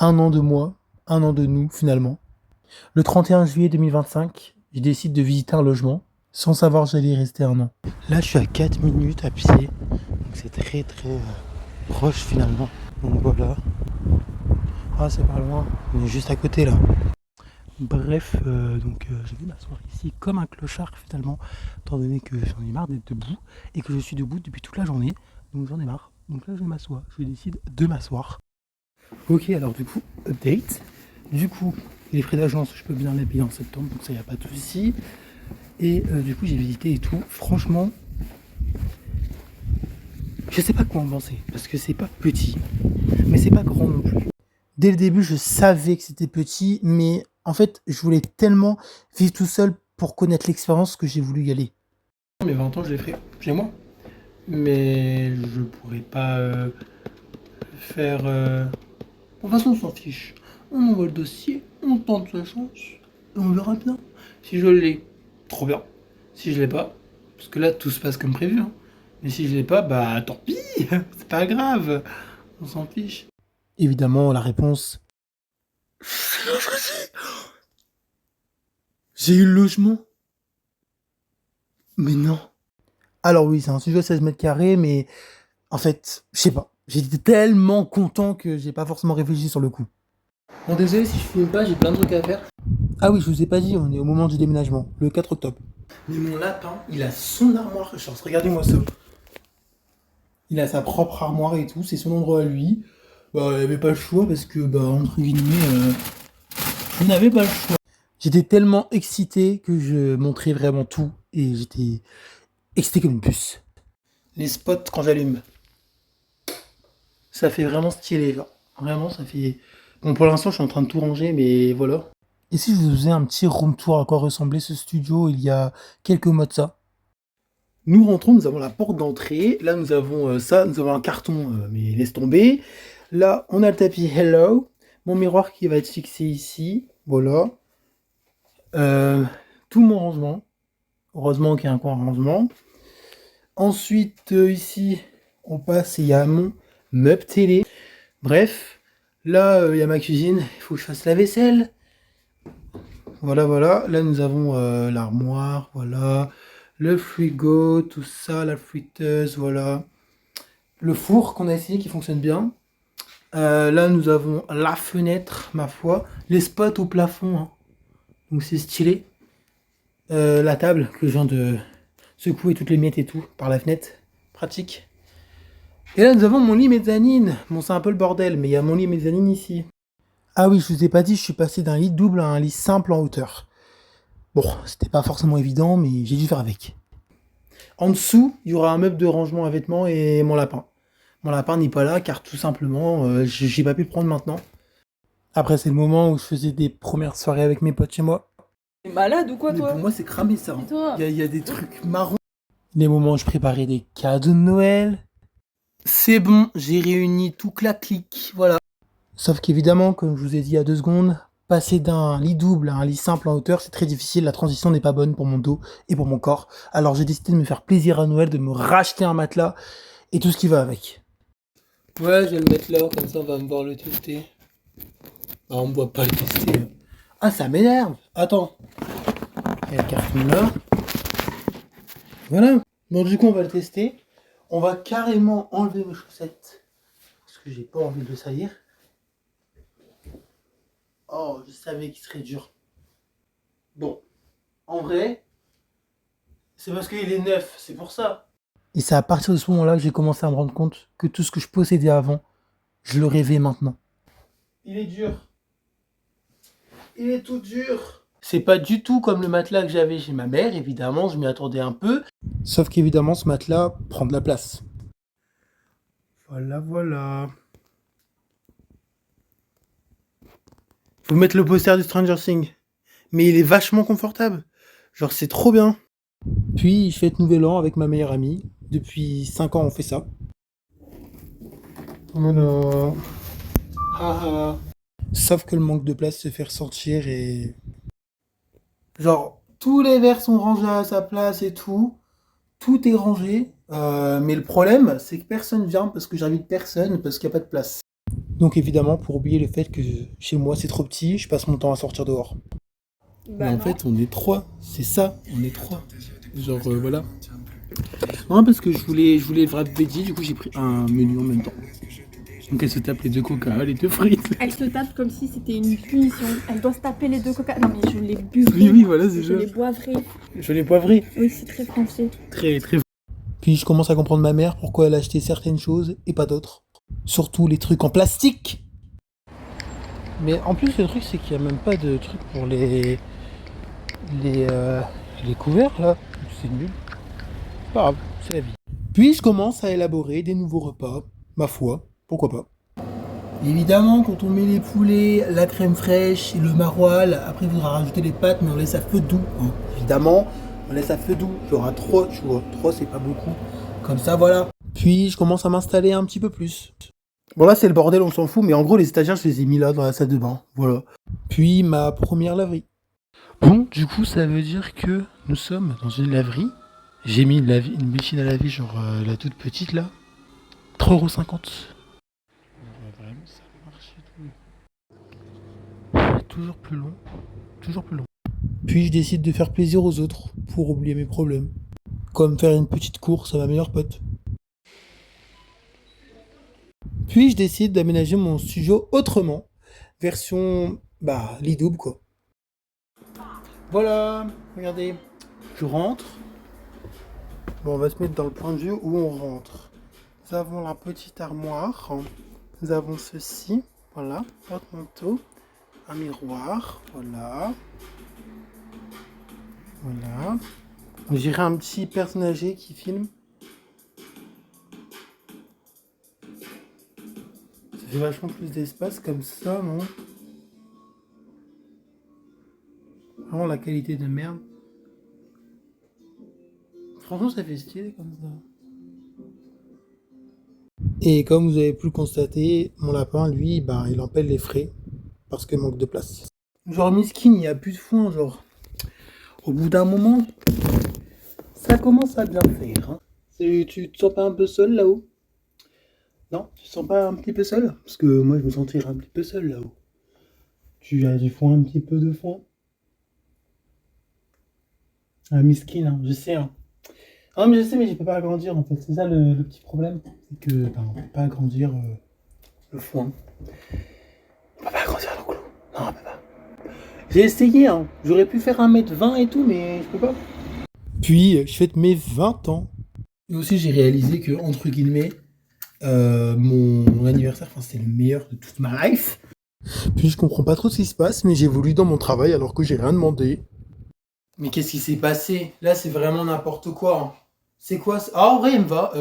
un an de moi, un an de nous finalement. Le 31 juillet 2025, je décide de visiter un logement sans savoir que j'allais y rester un an. Là, je suis à 4 minutes à pied, donc c'est très proche finalement. Donc voilà. Ah, c'est pas loin, on est juste à côté là. Bref, je vais m'asseoir ici comme un clochard finalement, étant donné que j'en ai marre d'être debout et que je suis debout depuis toute la journée, donc j'en ai marre. Donc là, je m'assois, je décide de m'asseoir. Ok, alors du coup, update. Du coup, les frais d'agence, je peux bien les payer en septembre, donc ça y a pas de souci. Et du coup, j'ai visité et tout. Franchement, je sais pas quoi en penser, parce que c'est pas petit, mais c'est pas grand non plus. Dès le début, je savais que c'était petit, mais en fait, je voulais tellement vivre tout seul pour connaître l'expérience que j'ai voulu y aller. Mes 20 ans, je les ferai chez moi. Mais je pourrais pas faire... De toute façon, on s'en fiche. On envoie le dossier, on tente sa chance, et on verra bien. Si je l'ai, trop bien. Si je l'ai pas, parce que là, tout se passe comme prévu. Hein. Mais si je l'ai pas, bah tant pis, c'est pas grave. On s'en fiche. Évidemment, la réponse... C'est la choisi. J'ai eu le logement. Mais non. Alors oui, c'est un studio de 16 mètres carrés, mais en fait, je sais pas. J'étais tellement content que j'ai pas forcément réfléchi sur le coup. Bon, désolé si je filme pas, j'ai plein de trucs à faire. Ah oui, je vous ai pas dit, on est au moment du déménagement, le 4 octobre. Mais mon lapin, il a son armoire de chance, regardez-moi ça. Il a sa propre armoire et tout, c'est son endroit à lui. Bah, il avait pas le choix parce que, bah, entre guillemets, je n'avais pas le choix. J'étais tellement excité que je montrais vraiment tout et j'étais excité comme une puce. Les spots quand j'allume. Ça fait vraiment stylé, genre. Vraiment, ça fait... Bon, pour l'instant, je suis en train de tout ranger, mais voilà. Et si je vous faisais un petit room tour à quoi ressemblait ce studio il y a quelques mois de ça? Nous rentrons, nous avons la porte d'entrée. Là, nous avons ça, nous avons un carton, mais laisse tomber. Là, on a le tapis Hello. Mon miroir qui va être fixé ici. Voilà. Tout mon rangement. Heureusement qu'il y a un coin rangement. Ensuite, ici, on passe et il y a mon meuble télé. Bref, là, il y a ma cuisine. Il faut que je fasse la vaisselle. Voilà, voilà. Là, nous avons l'armoire, voilà. Le frigo, tout ça, la friteuse, voilà. Le four qu'on a essayé qui fonctionne bien. Là, nous avons la fenêtre, ma foi. Les spots au plafond, hein. Donc c'est stylé. La table que je viens de secouer toutes les miettes et tout par la fenêtre. Pratique. Et là, nous avons mon lit mezzanine. Bon, c'est un peu le bordel, mais il y a mon lit mezzanine ici. Ah oui, je vous ai pas dit, je suis passé d'un lit double à un lit simple en hauteur. Bon, c'était pas forcément évident, mais j'ai dû faire avec. En dessous, il y aura un meuble de rangement à vêtements et mon lapin. Mon lapin n'est pas là car tout simplement, j'ai pas pu le prendre maintenant. Après, c'est le moment où je faisais des premières soirées avec mes potes chez moi. T'es malade ou quoi, Mais toi? pour moi, c'est cramé ça. Et toi? Il y a des trucs marrons. Les moments où je préparais des cadeaux de Noël. C'est bon, j'ai réuni tout clac-clic, voilà. Sauf qu'évidemment, comme je vous ai dit il y a 2 secondes, passer d'un lit double à un lit simple en hauteur, c'est très difficile, la transition n'est pas bonne pour mon dos et pour mon corps. Alors j'ai décidé de me faire plaisir à Noël, de me racheter un matelas et tout ce qui va avec. Ouais, je vais le mettre là, comme ça on va me voir le tester. Ah, on me voit pas le tester. Ah, ça m'énerve. Attends. Il y a le carton là. Voilà. Bon, du coup, on va le tester. On va carrément enlever mes chaussettes. Parce que j'ai pas envie de le salir. Oh, je savais qu'il serait dur. Bon, en vrai, c'est parce qu'il est neuf, c'est pour ça. Et c'est à partir de ce moment-là que j'ai commencé à me rendre compte que tout ce que je possédais avant, je le rêvais maintenant. Il est dur. Il est tout dur. C'est pas du tout comme le matelas que j'avais chez ma mère, évidemment, je m'y attendais un peu. Sauf qu'évidemment, ce matelas prend de la place. Voilà, voilà. Faut mettre le poster de Stranger Things. Mais il est vachement confortable. Genre, c'est trop bien. Puis, je fête Nouvel An avec ma meilleure amie. Depuis 5 ans, on fait ça. Voilà. Haha. Sauf que le manque de place se fait ressentir et... Genre, tous les verres sont rangés à sa place et tout. Tout est rangé. Mais le problème, c'est que personne vient parce que j'invite personne parce qu'il n'y a pas de place. Donc évidemment, pour oublier le fait que chez moi c'est trop petit, je passe mon temps à sortir dehors. Mais Bah en non. fait, on est trois, c'est ça, on est trois. Genre voilà. Non, parce que je voulais le wrap veggie, du coup j'ai pris un menu en même temps. Donc elle se tape les 2 coca, les 2 frites. Elle se tape comme si c'était une punition. Elle doit se taper les 2 coca. Non mais je les Oui, buverai. oui, voilà, c'est Je ça. les boivrai. Je l'ai poivré. Oui, c'est très français. Très, très. Puis je commence à comprendre ma mère pourquoi elle a acheté certaines choses et pas d'autres. Surtout les trucs en plastique. Mais en plus, le truc, c'est qu'il n'y a même pas de truc pour les, euh, les couverts là. C'est nul. C'est pas grave, c'est la vie. Puis je commence à élaborer des nouveaux repas. Ma foi, pourquoi pas. Évidemment, quand on met les poulets, la crème fraîche et le maroilles, après il faudra rajouter les pâtes, mais on laisse à feu doux. Hein. Évidemment, on laisse à feu doux. Genre à 3, tu vois. 3, c'est pas beaucoup. Comme ça, voilà. Puis je commence à m'installer un petit peu plus. Bon, là, c'est le bordel, on s'en fout, mais en gros, les étagères, je les ai mis là, dans la salle de bain. Voilà. Puis ma première laverie. Bon, du coup, ça veut dire que nous sommes dans une laverie. J'ai mis une machine à laver, genre la toute petite là. 3,50 €. Vraiment, ça marche et tout. Toujours plus long, toujours plus long. Puis je décide de faire plaisir aux autres pour oublier mes problèmes. Comme faire une petite course à ma meilleure pote. Puis je décide d'aménager mon studio autrement. Version, bah, lit double quoi. Voilà, regardez. Je rentre. Bon, on va se mettre dans le point de vue où on rentre. Nous avons la petite armoire. Nous avons ceci. Voilà, porte-manteau. Un miroir. Voilà. Voilà. On dirait un petit personnage âgé qui filme. Ça fait vachement plus d'espace comme ça, non? Vraiment la qualité de merde. Franchement, ça fait stylé comme ça. Et comme vous avez pu le constater, mon lapin, lui, bah, il empêle les frais parce qu'il manque de place. Genre, miskin, il n'y a plus de foin, genre. Au bout d'un moment, ça commence à bien faire. Hein. Tu te sens pas un peu seul là-haut? Non? Tu te sens pas un petit peu seul? Parce que moi, je me sentirais un petit peu seul là-haut. Tu as du foin, un petit peu de foin? Ah, miskin, hein, je sais. Hein. Ah, mais je sais, mais je peux pas agrandir en fait. C'est ça le petit problème. C'est que, bah, on peut pas agrandir le foin. On peut pas agrandir le clou. Non, on peut pas. J'ai essayé, hein. J'aurais pu faire 1,20 m et tout, mais je peux pas. Puis, je fête mes 20 ans. Et aussi, j'ai réalisé que, entre guillemets, mon anniversaire, enfin, c'était le meilleur de toute ma life. Puis, je comprends pas trop ce qui se passe, mais j'évolue dans mon travail alors que j'ai rien demandé. Mais qu'est-ce qui s'est passé? Là, c'est vraiment n'importe quoi. Hein. C'est quoi ça? Ah, en vrai, il me va.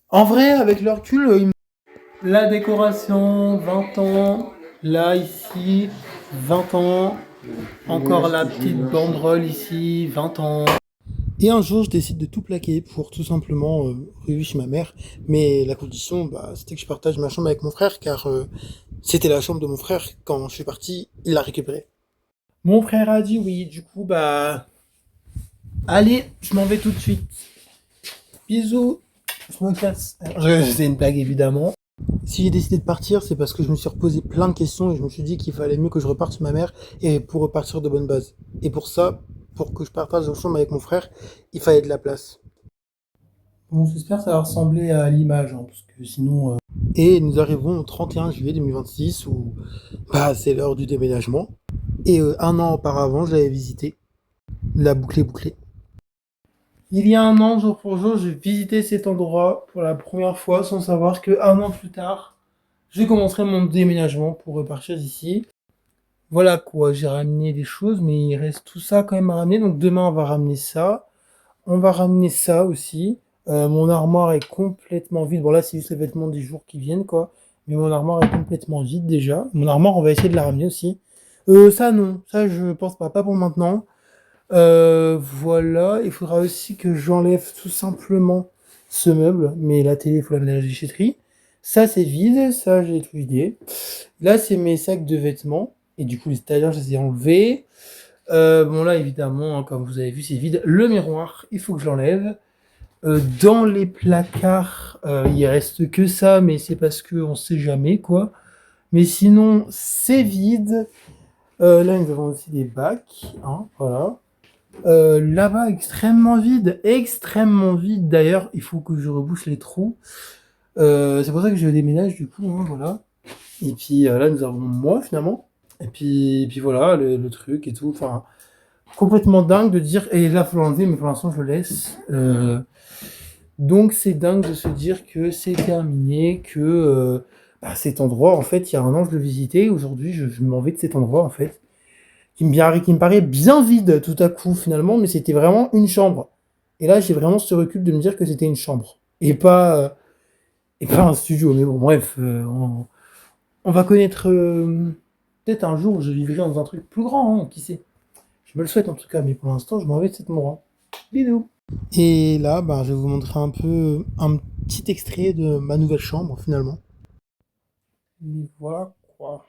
En vrai, avec le recul, la décoration, 20 ans. Là, ici, 20 ans. Encore la petite banderole ici, 20 ans. Et un jour, je décide de tout plaquer pour tout simplement revivre chez ma mère. Mais la condition, bah, c'était que je partage ma chambre avec mon frère, car c'était la chambre de mon frère. Quand je suis parti, il l'a récupérée. Mon frère a dit oui, du coup, bah... Allez, je m'en vais tout de suite. Bisous, je me casse. C'est une blague, évidemment. Si j'ai décidé de partir, c'est parce que je me suis reposé plein de questions et je me suis dit qu'il fallait mieux que je reparte chez ma mère et pour repartir de bonnes bases. Et pour ça, pour que je partage en chambre avec mon frère, il fallait de la place. Bon, j'espère que ça va ressembler à l'image, hein, parce que sinon... Et nous arrivons au 31 juillet 2026 où bah, c'est l'heure du déménagement. Et un an auparavant, je l'avais visité. La boucle est bouclée. Il y a un an, jour pour jour, j'ai visité cet endroit pour la première fois sans savoir que un an plus tard, je commencerai mon déménagement pour repartir d'ici. Voilà quoi, j'ai ramené des choses, mais il reste tout ça quand même à ramener. Donc demain, on va ramener ça. On va ramener ça aussi. Mon armoire est complètement vide. Bon là, c'est juste les vêtements des jours qui viennent, quoi. Mais mon armoire est complètement vide déjà. Mon armoire, on va essayer de la ramener aussi. Ça non, ça je pense pas, pas pour maintenant. Voilà, il faudra aussi que j'enlève tout simplement ce meuble. Mais la télé, il faut la mettre à la déchetterie. Ça, c'est vide. Ça, j'ai tout vidé. Là, c'est mes sacs de vêtements. Et du coup, les stagiaires, je les ai enlevés. Bon, là, évidemment, hein, comme vous avez vu, c'est vide. Le miroir, il faut que je l'enlève. Dans les placards, il reste que ça, mais c'est parce qu'on sait jamais, quoi. Mais sinon, c'est vide. Là, nous avons aussi des bacs, hein, voilà. Là-bas, extrêmement vide. Extrêmement vide, d'ailleurs. Il faut que je rebouche les trous. C'est pour ça que je déménage, du coup, hein, voilà. Et puis là, nous avons moi, finalement. Et puis voilà, le truc et tout. Enfin, complètement dingue de dire... Et là, faut l'enlever, mais pour l'instant, je le laisse. Donc, c'est dingue de se dire que c'est terminé, que cet endroit, en fait, il y a un an, je le visitais. Aujourd'hui, je m'en vais de cet endroit, en fait. Qui me paraît bien vide, tout à coup, finalement. Mais c'était vraiment une chambre. Et là, j'ai vraiment ce recul de me dire que c'était une chambre. Et pas un studio. Mais bon, bref, on va connaître... peut-être un jour, je vivrai dans un truc plus grand, hein, qui sait. Je me le souhaite en tout cas, mais pour l'instant, je m'en vais de cet endroit. Bisous. Et là, je vais vous montrer un peu un petit extrait de ma nouvelle chambre finalement. Et voilà quoi.